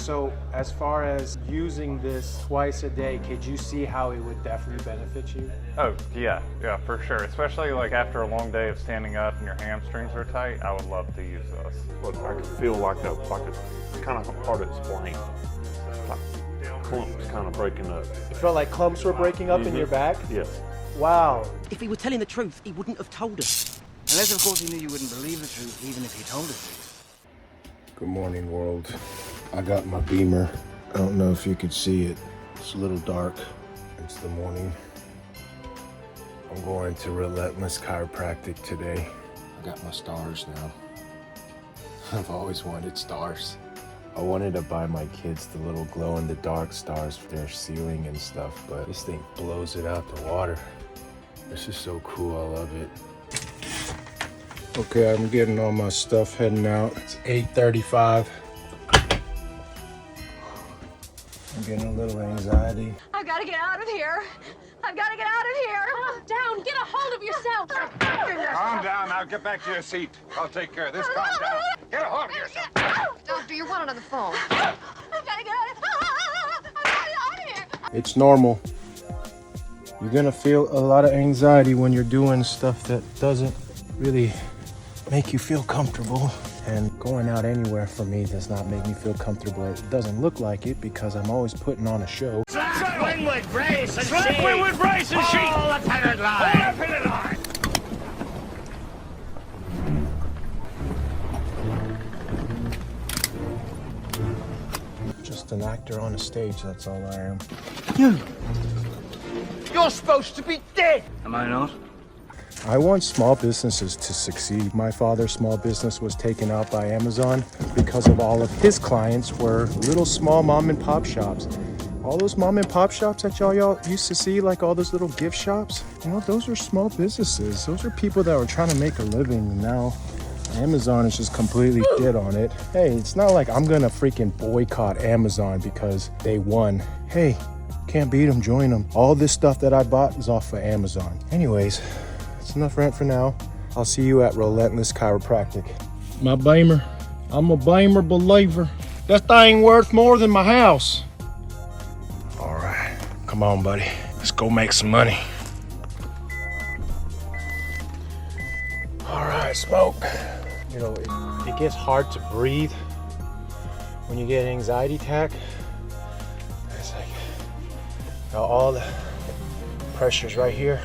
So as far as using this twice a day, could you see how it would definitely benefit you? Oh, yeah, for sure. Especially like after a long day of standing up and your hamstrings are tight, I would love to use this. Look, I can feel like it's kind of hard to explain. Like clumps kind of breaking up. You felt like clumps were breaking up in your back? Yes. Wow. If he were telling the truth, he wouldn't have told us. Unless, of course, he knew you wouldn't believe the truth, even if he told us. Good morning, world. I got my Bemer. I don't know if you could see it. It's a little dark. It's the morning. I'm going to Relentless Chiropractic today. I got my stars now. I've always wanted stars. I wanted to buy my kids the little glow-in-the-dark stars for their ceiling and stuff, but this thing blows it out the water. This is so cool, I love it. Okay, I'm getting all my stuff heading out. It's 8:35. I'm getting a little anxiety. I've got to get out of here. I've got to get out of here. Calm down. Get a hold of yourself. Calm down. Now get back to your seat. I'll take care of this. Calm down. Get a hold of yourself. Doctor, you're wanted on the phone. I've got to get out of here. It's normal. You're gonna feel a lot of anxiety when you're doing stuff that doesn't really make you feel comfortable. And going out anywhere for me does not make me feel comfortable. It doesn't look like it because I'm always putting on a show. Windward, brace and sheet! Windward, brace and sheet! Hold the pennant line! Hold the pennant line! Just an actor on a stage, that's all I am. You're supposed to be dead! Am I not? I want small businesses to succeed. My father's small business was taken out by Amazon because of all of his clients were little small mom and pop shops. All those mom and pop shops that y'all used to see, like all those little gift shops, you know, those are small businesses. Those are people that were trying to make a living, and now Amazon is just completely shit on it. Hey, it's not like I'm gonna freaking boycott Amazon because they won. Hey, can't beat them, join them. All this stuff that I bought is off of Amazon. Anyways, that's enough rant for now. I'll see you at Relentless Chiropractic. My Bemer, I'm a Bemer believer. That thing worth more than my house. All right, come on, buddy. Let's go make some money. All right, smoke. You know, it gets hard to breathe when you get an anxiety attack. It's like all the pressure's right here.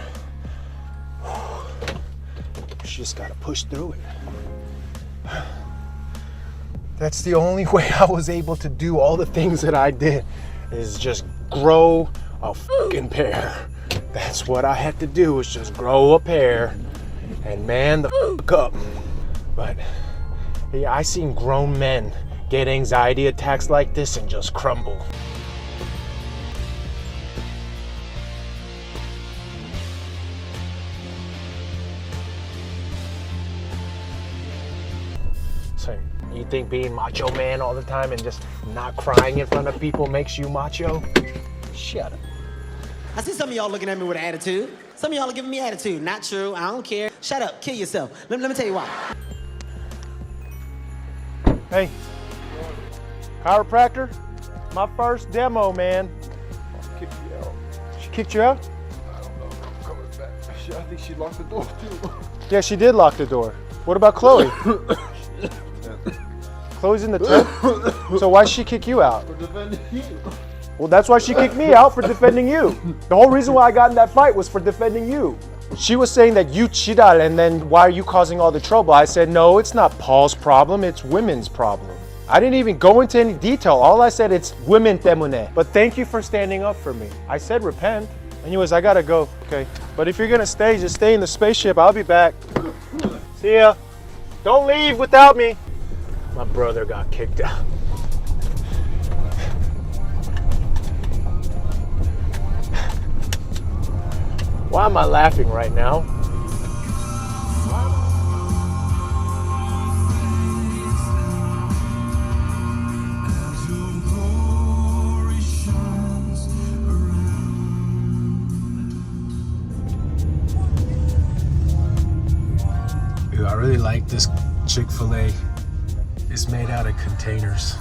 You just gotta push through it. That's the only way I was able to do all the things that I did, is just grow a fucking pair. That's what I had to do, was just grow a pair and man the fuck up. But yeah, I seen grown men get anxiety attacks like this and just crumble. So you think being macho man all the time and just not crying in front of people makes you macho? Shut up. I see some of y'all looking at me with an attitude. Some of y'all are giving me attitude. Not true. I don't care. Shut up. Kill yourself. Let me tell you why. Hey, chiropractor, my first demo, man. Kick you out. She kicked you out? I don't know. I'm coming back. I think she locked the door, too. Yeah, she did lock the door. What about Chloe? Chloe's in the tub? So why'd she kick you out? For defending you. Well, that's why she kicked me out, for defending you. The whole reason why I got in that fight was for defending you. She was saying that you cheated, and then why are you causing all the trouble? I said, no, it's not Paul's problem, it's women's problem. I didn't even go into any detail. All I said, it's women temune. But thank you for standing up for me. I said repent. Anyways, I gotta go, okay? But if you're gonna stay, just stay in the spaceship. I'll be back. See ya. Don't leave without me. My brother got kicked out. Why am I laughing right now? Dude, I really like this Chick-fil-A. It's made out of containers.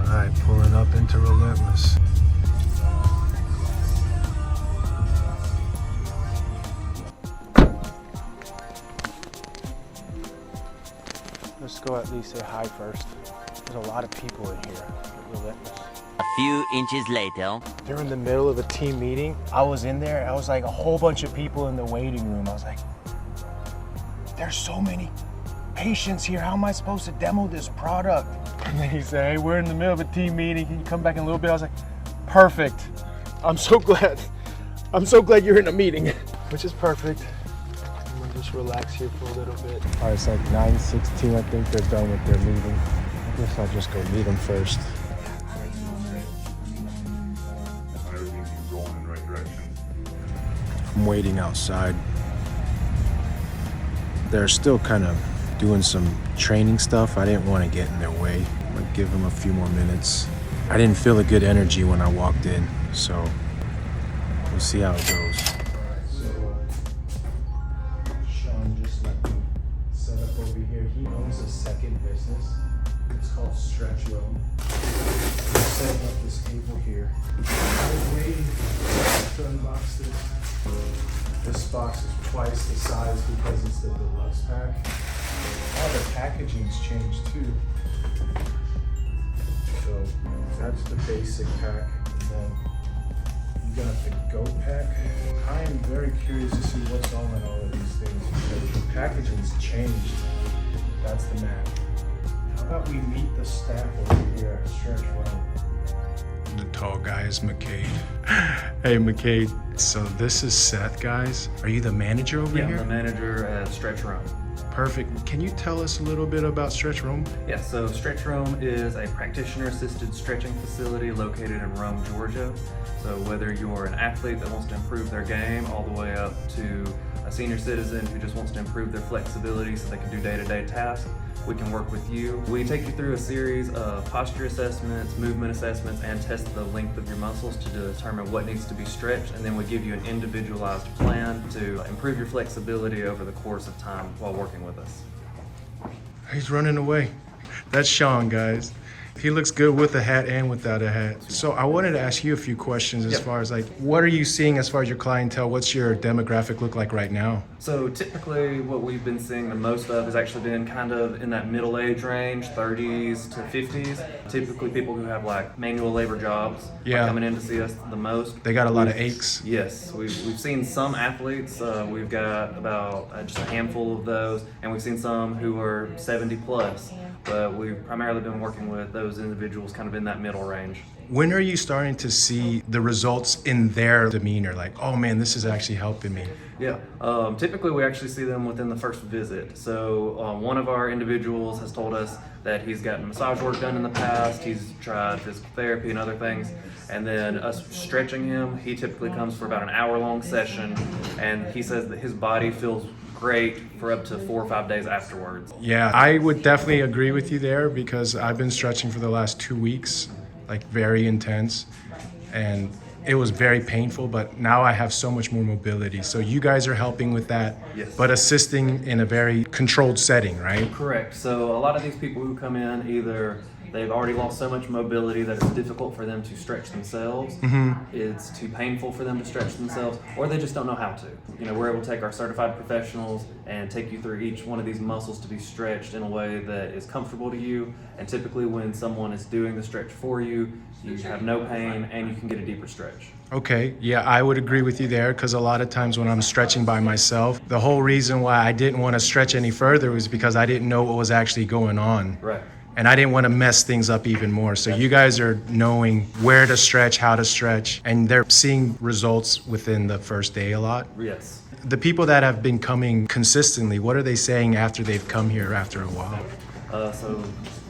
All right, pulling up into Relentless. Let's go at least say hi first. There's a lot of people in here at Relentless. A few inches later. During the middle of a team meeting, I was in there. I was like a whole bunch of people in the waiting room. I was like, there's so many patients here. How am I supposed to demo this product? And then he said, hey, we're in the middle of a team meeting. Can you come back in a little bit? I was like, perfect. I'm so glad. I'm so glad you're in a meeting, which is perfect. I'm gonna just relax here for a little bit. All right, it's like 9:16. I think they're done with their meeting. I guess I'll just go meet them first. Everything keeps going in the right direction. I'm waiting outside. They're still kind of doing some training stuff. I didn't want to get in their way. I'm gonna give them a few more minutes. I didn't feel a good energy when I walked in, so we'll see how it goes. Sean just let me set up over here. He owns a second business. It's called Stretch Room. I'm setting up this table here. I was waiting to unbox this. This box is twice the size because it's the deluxe pack. Oh, the packaging's changed too. So that's the basic pack. And then you got the Go pack. I am very curious to see what's on in all of these things because the packaging's changed. That's the mat. How about we meet the staff over here at Stretch Room? The tall guy is McCade. Hey, McCade. So this is Seth, guys. Are you the manager over here? Yeah, I'm the manager at Stretch Room. Perfect. Can you tell us a little bit about Stretch Room? Yeah, so Stretch Room is a practitioner-assisted stretching facility located in Rome, Georgia. So whether you're an athlete that wants to improve their game all the way up to a senior citizen who just wants to improve their flexibility so they can do day-to-day tasks, we can work with you. We take you through a series of posture assessments, movement assessments, and test the length of your muscles to determine what needs to be stretched, and then we give you an individualized plan to improve your flexibility over the course of time while working with us. He's running away. That's Sean, guys. He looks good with a hat and without a hat. So I wanted to ask you a few questions as far as like, what are you seeing as far as your clientele? What's your demographic look like right now? So typically what we've been seeing the most of has actually been kind of in that middle age range, 30s to 50s. Typically people who have like manual labor jobs are coming in to see us the most. They got a lot of aches. Yes, we've seen some athletes. We've got about just a handful of those, and we've seen some who are 70 plus. But we've primarily been working with those individuals kind of in that middle range. When are you starting to see the results in their demeanor? Like, oh man, this is actually helping me. Yeah, typically we actually see them within the first visit. So one of our individuals has told us that he's gotten massage work done in the past, he's tried physical therapy and other things, and then us stretching him, he typically comes for about an hour-long session, and he says that his body feels great for up to 4 or 5 days afterwards. Yeah, I would definitely agree with you there because I've been stretching for the last 2 weeks, like very intense, and it was very painful, but now I have so much more mobility. So you guys are helping with that, yes, but assisting in a very controlled setting, right? Correct. So a lot of these people who come in, either they've already lost so much mobility that it's difficult for them to stretch themselves. It's too painful for them to stretch themselves, or they just don't know how to. You know, we're able to take our certified professionals and take you through each one of these muscles to be stretched in a way that is comfortable to you. And typically when someone is doing the stretch for you, you have no pain and you can get a deeper stretch. Okay, yeah, I would agree with you there because a lot of times when I'm stretching by myself, the whole reason why I didn't want to stretch any further was because I didn't know what was actually going on. Right. And I didn't want to mess things up even more. So you guys are knowing where to stretch, how to stretch, and they're seeing results within the first day a lot. Yes. The people that have been coming consistently, what are they saying after they've come here after a while? So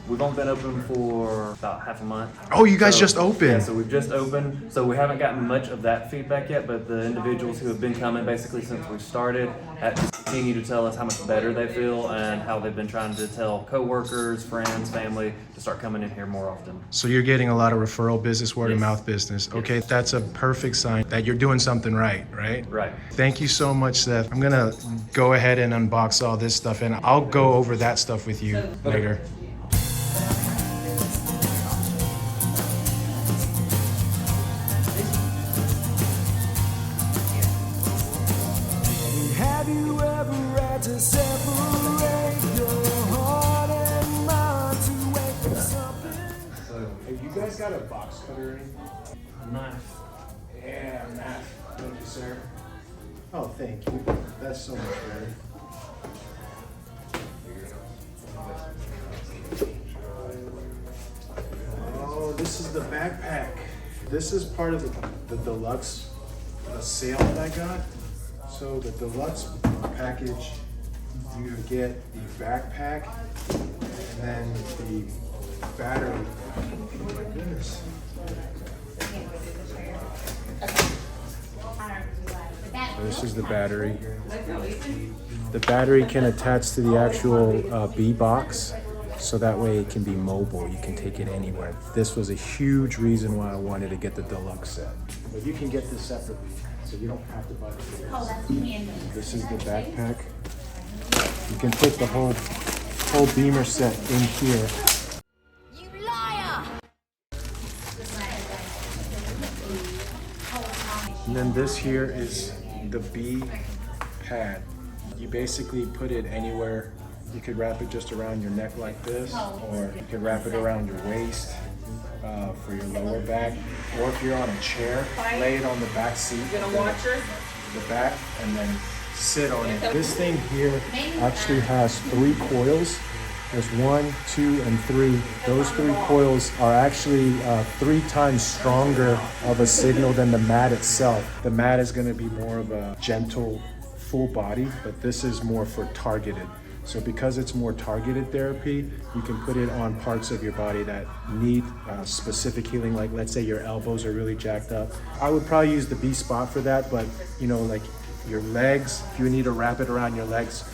we've only been open for about half a month. Oh, you guys just opened? Yeah, so we've just opened. So we haven't gotten much of that feedback yet, but the individuals who have been coming basically since we've started have continued to tell us how much better they feel and how they've been trying to tell coworkers, friends, family to start coming in here more often. So you're getting a lot of referral business, word of mouth business. Okay, that's a perfect sign that you're doing something right, right? Right. Thank you so much, Seth. I'm gonna go ahead and unbox all this stuff and I'll go over that stuff with you later. Have you guys got a box cutter or anything? A knife. Yeah, knife. Thank you, sir. Oh, thank you. That's so much better. Oh, this is the backpack. This is part of the deluxe sale that I got. So the deluxe package, you get the backpack and then the battery. Oh my goodness. So this is the battery. The battery can attach to the actual B box, so that way it can be mobile. You can take it anywhere. This was a huge reason why I wanted to get the deluxe set. But you can get this separately, so you don't have to buy the base. This is the backpack. You can put the whole Bemer set in here. You liar! And then this here is the B pad. You basically put it anywhere. You could wrap it just around your neck like this, or you could wrap it around your waist for your lower back. Or if you're on a chair, lay it on the back seat, the back, and then sit on it. This thing here actually has 3 coils. There's 1, 2, and 3. Those 3 coils are actually 3 times stronger of a signal than the mat itself. The mat is going to be more of a gentle, full body, but this is more for targeted. So because it's more targeted therapy, you can put it on parts of your body that need specific healing, like let's say your elbows are really jacked up. I would probably use the B spot for that, but you know, like your legs, if you need to wrap it around your legs,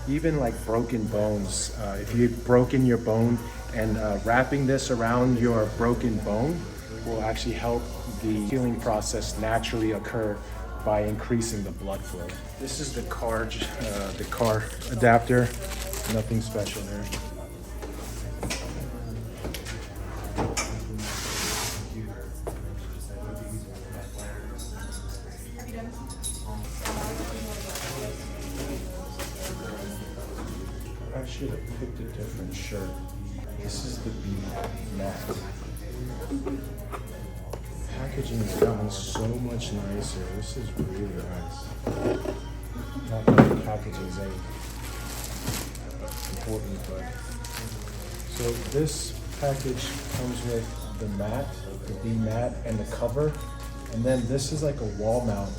even like broken bones. If you've broken your bone, and wrapping this around your broken bone will actually help the healing process naturally occur by increasing the blood flow. This is the car adapter. Nothing special there. I should have picked a different shirt. This is the B mat. Packaging has gotten so much nicer. This is really nice. Not that the packaging ain't important, but so this package comes with the mat, the B mat, and the cover, and then this is like a wall mount.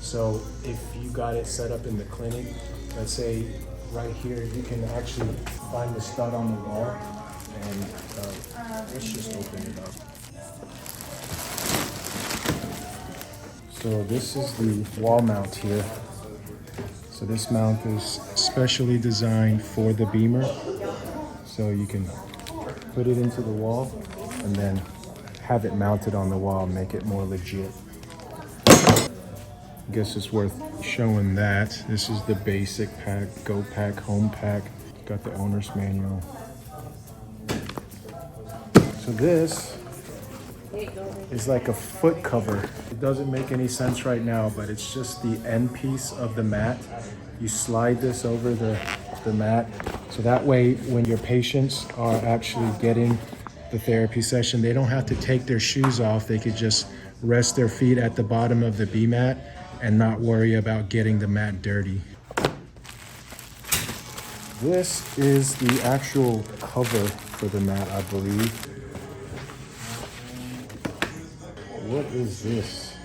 So if you got it set up in the clinic, let's say right here, you can actually find the stud on the wall, and let's just open it up. So this is the wall mount here. So this mount is specially designed for the Bemer. So you can put it into the wall and then have it mounted on the wall and make it more legit. I guess it's worth showing that. This is the basic pack, Go Pack, Home Pack. Got the owner's manual. So this is like a foot cover. It doesn't make any sense right now, but it's just the end piece of the mat. You slide this over the mat, so that way when your patients are actually getting the therapy session, they don't have to take their shoes off. They could just rest their feet at the bottom of the B mat and not worry about getting the mat dirty. This is the actual cover for the mat, I believe. What is this?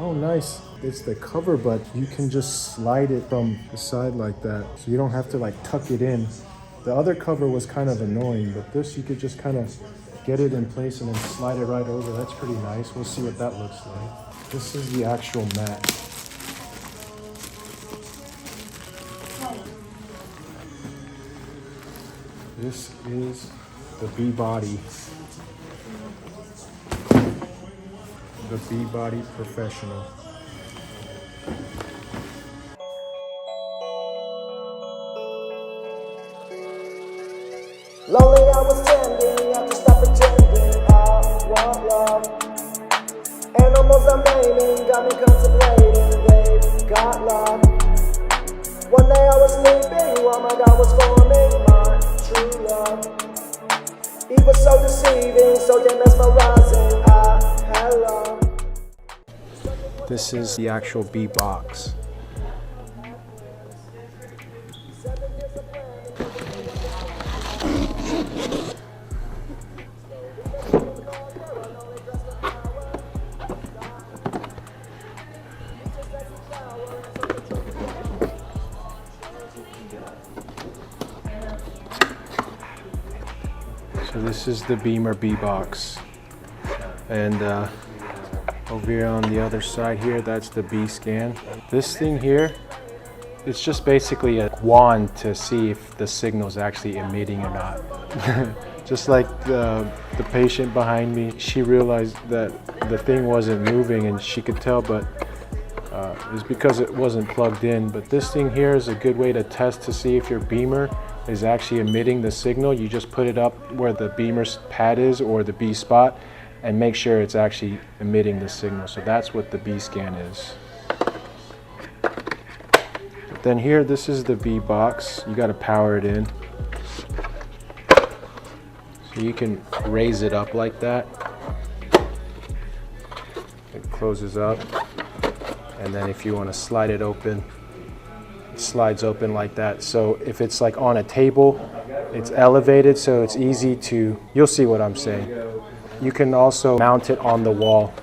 Oh, nice. It's the cover, but you can just slide it from the side like that. So you don't have to like tuck it in. The other cover was kind of annoying, but this you could just kind of get it in place and then slide it right over. That's pretty nice. We'll see what that looks like. This is the actual mat. This is the B body. The B body professional. Lonely, I was standing, I just stopped pretending I want love. Animals I'm naming got me contemplating, they got love. One day I was sleeping while my God was forming my so damn mesmerizing. Hello. This is the actual B box. So this is the Bemer B box, and over here on the other side here, that's the B scan. This thing here, it's just basically a wand to see if the signal's actually emitting or not. Just like the patient behind me, she realized that the thing wasn't moving and she could tell, but it's because it wasn't plugged in. But this thing here is a good way to test to see if your Bemer is actually emitting the signal. You just put it up where the Bemer's pad is or the B spot and make sure it's actually emitting the signal. So that's what the B scan is. But then here, this is the B box. You got to power it in. So you can raise it up like that. It closes up. And then if you want to slide it open, it slides open like that. So if it's like on a table, it's elevated, so it's easy to, you'll see what I'm saying. You can also mount it on the wall.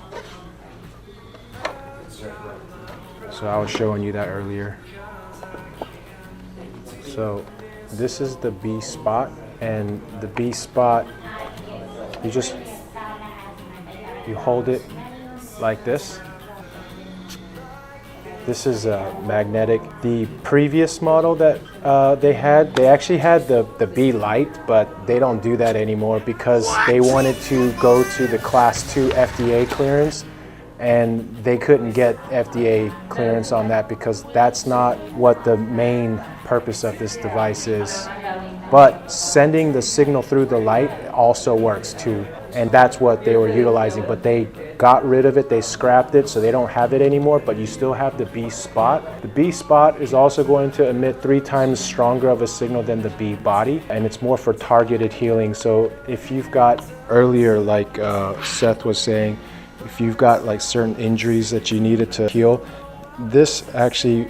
So I was showing you that earlier. So this is the B spot, and the B spot, you hold it like this. This is magnetic. The previous model that they actually had the B Lite, but they don't do that anymore because they wanted to go to the Class 2 FDA clearance, and they couldn't get FDA clearance on that because that's not what the main purpose of this device is. But sending the signal through the light also works too, and that's what they were utilizing, but they got rid of it, they scrapped it, so they don't have it anymore, but you still have the B spot. The B spot is also going to emit 3 times stronger of a signal than the B body, and it's more for targeted healing. So if you've got earlier, like Seth was saying, if you've got like certain injuries that you needed to heal, this actually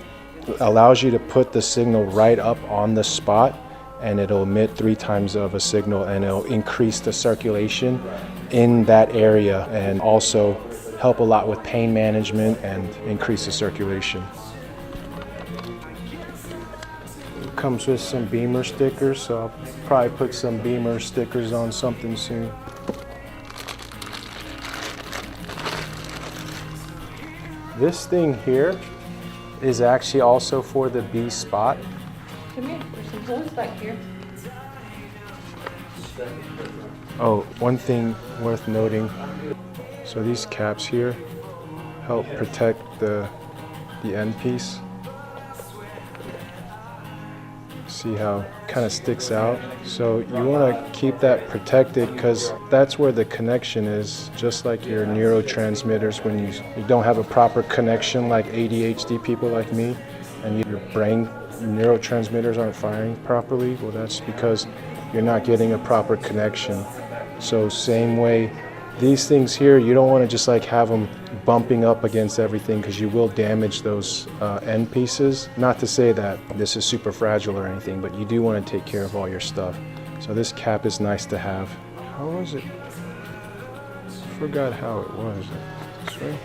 allows you to put the signal right up on the spot, and it'll emit 3 times of a signal, and it'll increase the circulation in that area and also help a lot with pain management and increase the circulation. It comes with some Bemer stickers, so I'll probably put some Bemer stickers on something soon. This thing here is actually also for the B spot. Come here, there's some clothes back here. Oh, one thing worth noting. So these caps here help protect the end piece. See how it kind of sticks out? So you want to keep that protected because that's where the connection is, just like your neurotransmitters. When you don't have a proper connection, like ADHD people like me, and your brain neurotransmitters aren't firing properly, well, that's because you're not getting a proper connection. So same way, these things here, you don't want to just like have them bumping up against everything because you will damage those end pieces. Not to say that this is super fragile or anything, but you do want to take care of all your stuff. So this cap is nice to have. How was it? I forgot how it was. This way?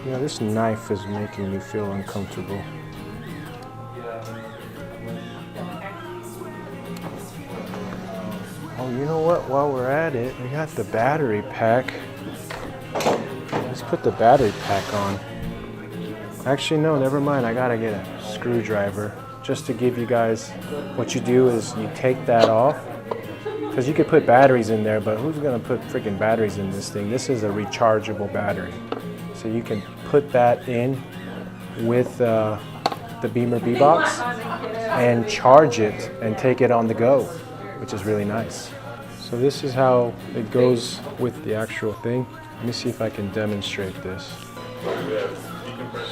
Yeah, this knife is making me feel uncomfortable. Oh, you know what? While we're at it, we got the battery pack. Let's put the battery pack on. Actually, no, never mind. I gotta get a screwdriver. Just to give you guys, what you do is you take that off. Because you could put batteries in there, but who's gonna put freaking batteries in this thing? This is a rechargeable battery. So you can put that in with the Bemer B box and charge it and take it on the go, which is really nice. So this is how it goes with the actual thing. Let me see if I can demonstrate this.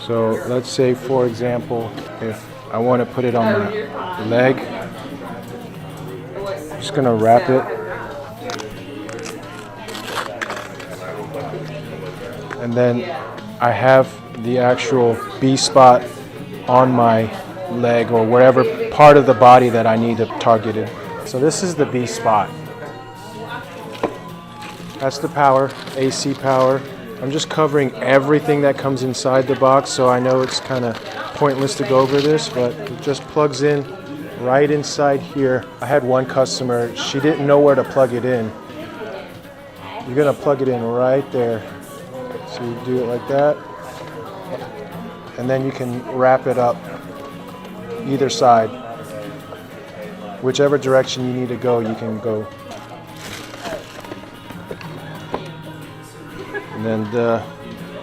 So let's say, for example, if I want to put it on my leg, I'm just gonna wrap it. And then I have the actual B spot on my leg or wherever part of the body that I need to target it. So this is the B spot. That's the power, AC power. I'm just covering everything that comes inside the box, so I know it's kind of pointless to go over this, but it just plugs in right inside here. I had one customer, she didn't know where to plug it in. You're gonna plug it in right there. So you do it like that, and then you can wrap it up either side. Whichever direction you need to go, you can go. And then the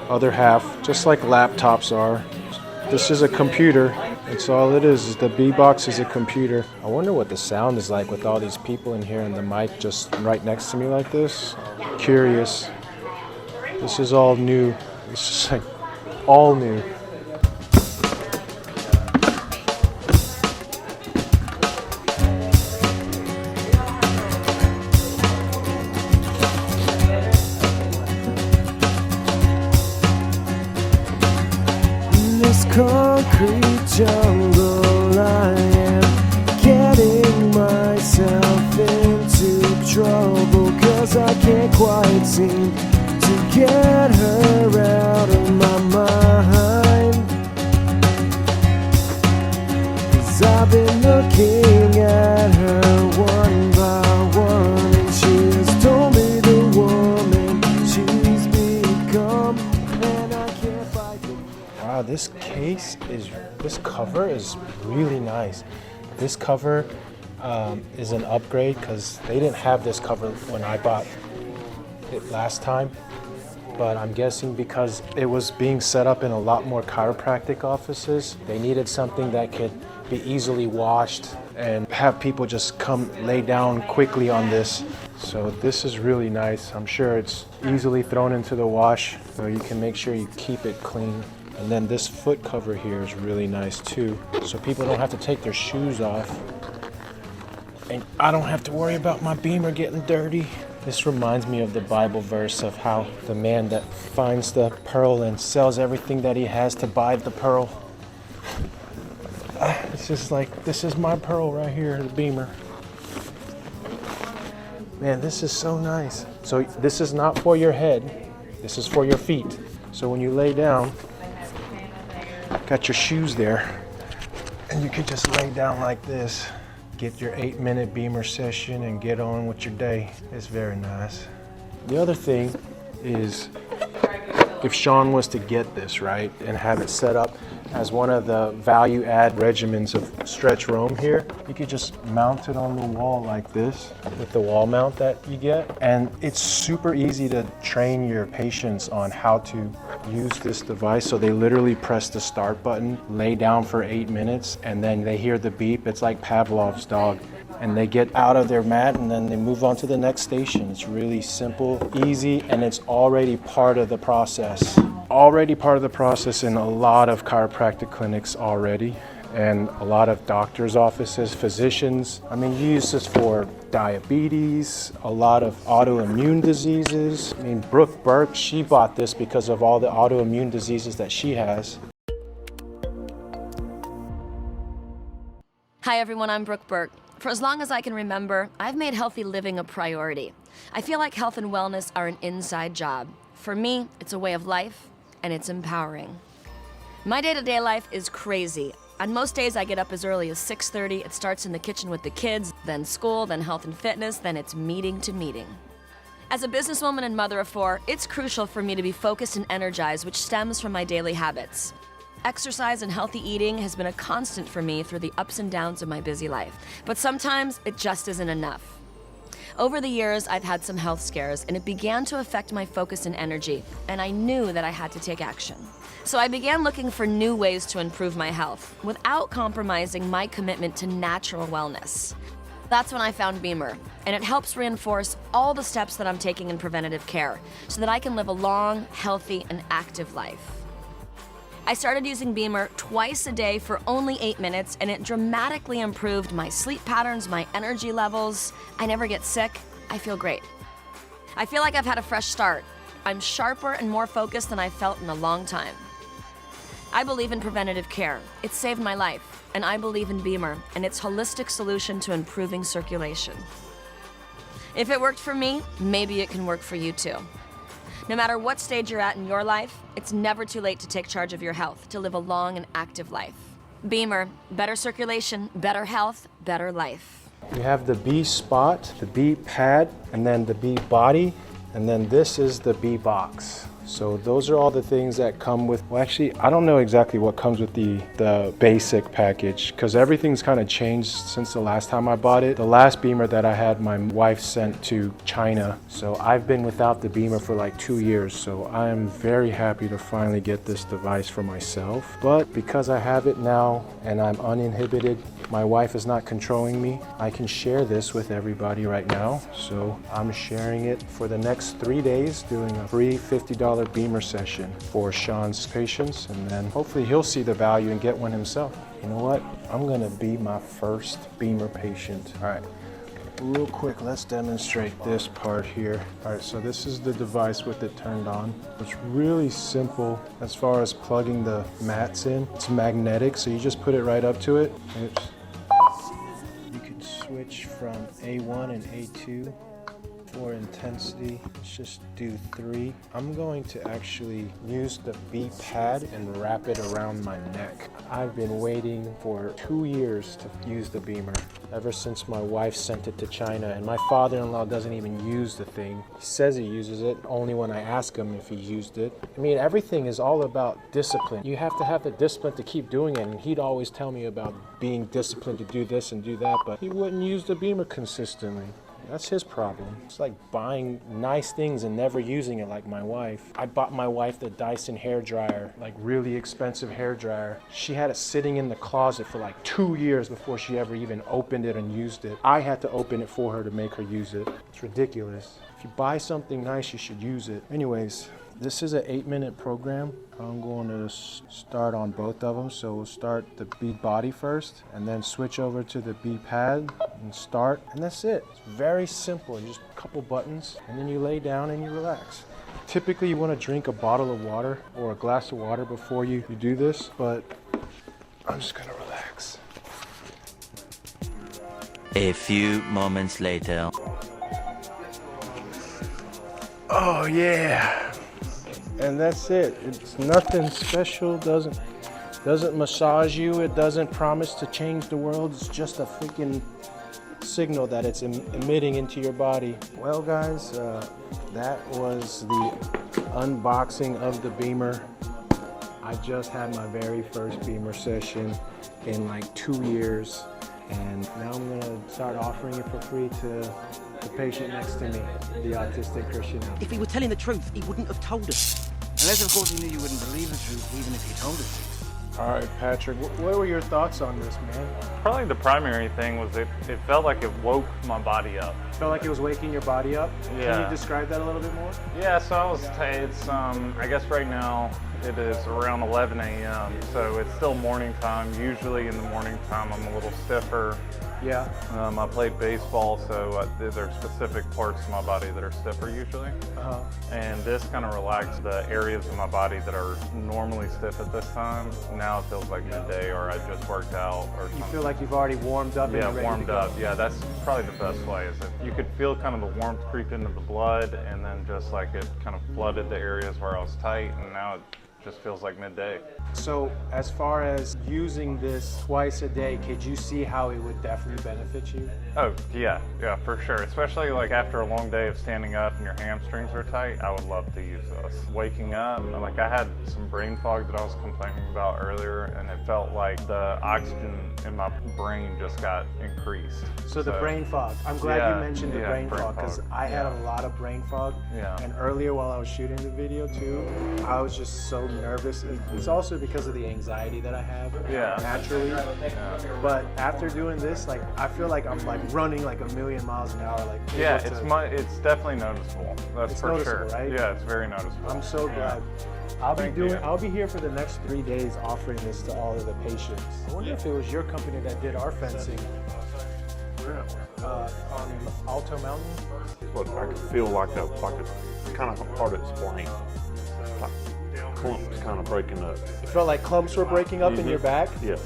other half, just like laptops are. This is a computer. It's all it is. The B box is a computer. I wonder what the sound is like with all these people in here and the mic just right next to me like this. Curious. This is all new. It's just like all new. Concrete jungle, I am getting myself into trouble, 'cause I can't quite seem to get her out of my mind. 'Cause I've been looking at her one by one, and she has told me the woman she's become, and I can't fight the Wow, this cover is really nice. This cover is an upgrade because they didn't have this cover when I bought it last time. But I'm guessing because it was being set up in a lot more chiropractic offices, they needed something that could be easily washed and have people just come lay down quickly on this. So this is really nice. I'm sure it's easily thrown into the wash, so you can make sure you keep it clean. And then this foot cover here is really nice too, so people don't have to take their shoes off. And I don't have to worry about my Bemer getting dirty. This reminds me of the Bible verse of how the man that finds the pearl and sells everything that he has to buy the pearl. It's just like, this is my pearl right here, the Bemer. Man, this is so nice. So this is not for your head, this is for your feet. So when you lay down, got your shoes there, and you can just lay down like this, get your 8-minute Bemer session and get on with your day. It's very nice. The other thing is, if Sean was to get this, right, and have it set up as one of the value add regimens of stretch roam here, you could just mount it on the wall like this with the wall mount that you get. And it's super easy to train your patients on how to use this device. So they literally press the start button, lay down for 8 minutes, and then they hear the beep. It's like Pavlov's dog. And they get out of their mat and then they move on to the next station. It's really simple, easy, and it's already part of the process. Already part of the process in a lot of chiropractic clinics already, and a lot of doctors' offices, physicians. I mean, you use this for diabetes, a lot of autoimmune diseases. I mean, Brooke Burke, she bought this because of all the autoimmune diseases that she has. Hi everyone, I'm Brooke Burke. For as long as I can remember, I've made healthy living a priority. I feel like health and wellness are an inside job. For me, it's a way of life, and it's empowering. My day-to-day life is crazy. On most days, I get up as early as 6:30. It starts in the kitchen with the kids, then school, then health and fitness, then it's meeting to meeting. As a businesswoman and mother of 4, it's crucial for me to be focused and energized, which stems from my daily habits. Exercise and healthy eating has been a constant for me through the ups and downs of my busy life, but sometimes it just isn't enough. Over the years, I've had some health scares, and it began to affect my focus and energy, and I knew that I had to take action. So I began looking for new ways to improve my health without compromising my commitment to natural wellness. That's when I found Bemer, and it helps reinforce all the steps that I'm taking in preventative care so that I can live a long, healthy, and active life. I started using Bemer twice a day for only 8 minutes, and it dramatically improved my sleep patterns, my energy levels. I never get sick. I feel great. I feel like I've had a fresh start. I'm sharper and more focused than I've felt in a long time. I believe in preventative care. It saved my life, and I believe in Bemer and its holistic solution to improving circulation. If it worked for me, maybe it can work for you too. No matter what stage you're at in your life, it's never too late to take charge of your health, to live a long and active life. Bemer, better circulation, better health, better life. You have the B spot, the B pad, and then the B body, and then this is the B box. So those are all the things that come with, well actually, I don't know exactly what comes with the basic package because everything's kind of changed since the last time I bought it. The last Bemer that I had, my wife sent to China. So I've been without the Bemer for like 2 years. So I'm very happy to finally get this device for myself. But because I have it now and I'm uninhibited, my wife is not controlling me, I can share this with everybody right now. So I'm sharing it for the next 3 days, doing a free $50 Bemer session for Sean's patients, and then hopefully he'll see the value and get one himself. You know what? I'm gonna be my first Bemer patient. All right, real quick, let's demonstrate this part here. All right, so this is the device with it turned on. It's really simple as far as plugging the mats in. It's magnetic, so you just put it right up to it. You could switch from A1 and A2. For intensity, let's just do 3. I'm going to actually use the B pad and wrap it around my neck. I've been waiting for 2 years to use the Bemer, ever since my wife sent it to China, and my father-in-law doesn't even use the thing. He says he uses it only when I ask him if he used it. I mean, everything is all about discipline. You have to have the discipline to keep doing it, and he'd always tell me about being disciplined to do this and do that, but he wouldn't use the Bemer consistently. That's his problem. It's like buying nice things and never using it, like my wife. I bought my wife the Dyson hairdryer, like really expensive hairdryer. She had it sitting in the closet for like 2 years before she ever even opened it and used it. I had to open it for her to make her use it. It's ridiculous. If you buy something nice, you should use it. Anyways, this is an 8-minute program. I'm going to start on both of them. So we'll start the B body first and then switch over to the B pad and start. And that's it. It's very simple. Just a couple buttons and then you lay down and you relax. Typically you want to drink a bottle of water or a glass of water before you do this, but I'm just going to relax. A few moments later. Oh yeah. And that's it. It's nothing special. Doesn't massage you. It doesn't promise to change the world. It's just a freaking signal that it's emitting into your body. Well, guys, that was the unboxing of the Bemer. I just had my very first Bemer session in like 2 years, and now I'm gonna start offering it for free to the patient next to me, the autistic Christian. If he were telling the truth, he wouldn't have told us. Unless, of course, he knew you wouldn't believe the truth, even if he told us. All right, Patrick, what were your thoughts on this, man? Probably the primary thing was it felt like it woke my body up. Felt like it was waking your body up? Yeah. Can you describe that a little bit more? Yeah, so it's I guess right now it is around 11 a.m. So it's still morning time. Usually in the morning time I'm a little stiffer. Yeah. I played baseball, so there are specific parts of my body that are stiffer usually. And this kind of relaxed the areas of my body that are normally stiff at this time. Now it feels like midday, or I just worked out, or something. You feel like you've already warmed up? Yeah, and ready warmed to go. up. Yeah, that's probably the best way. Is that you could feel kind of the warmth creep into the blood, and then just like it kind of flooded the areas where I was tight, and now it just feels like midday. So as far as using this twice a day, could you see how it would definitely benefit you? Oh, yeah, for sure. Especially like after a long day of standing up and your hamstrings are tight, I would love to use this. Waking up, like I had some brain fog that I was complaining about earlier, and it felt like the oxygen in my brain just got increased. So the brain fog. I'm glad you mentioned the brain fog, because I had a lot of brain fog. Yeah. And earlier while I was shooting the video too, I was just so I'm nervous. It's also because of the anxiety that I have naturally. But after doing this, like I feel like I'm like running like 1,000,000 miles an hour. Like it's definitely noticeable. That's for noticeable, sure. right? Yeah, it's very noticeable. I'm so glad. I'll be here for the next 3 days offering this to all of the patients. I wonder if it was your company that did our fencing on Alto Mountain. But I could feel like a kind of hard to explain. Like clumps kind of breaking up. It felt like clumps were breaking up in your back? Yes.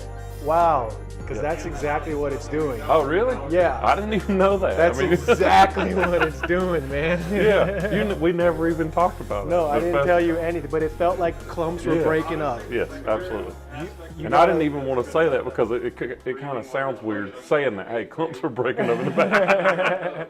Wow, because that's exactly what it's doing. Oh, really? Yeah. I didn't even know that. That's exactly what it's doing, man. Yeah, we never even talked about it. No, I didn't tell you anything, but it felt like clumps were breaking up. Yes, absolutely. And I didn't even want to say that because it kind of sounds weird saying that. Hey, clumps are breaking up in the back.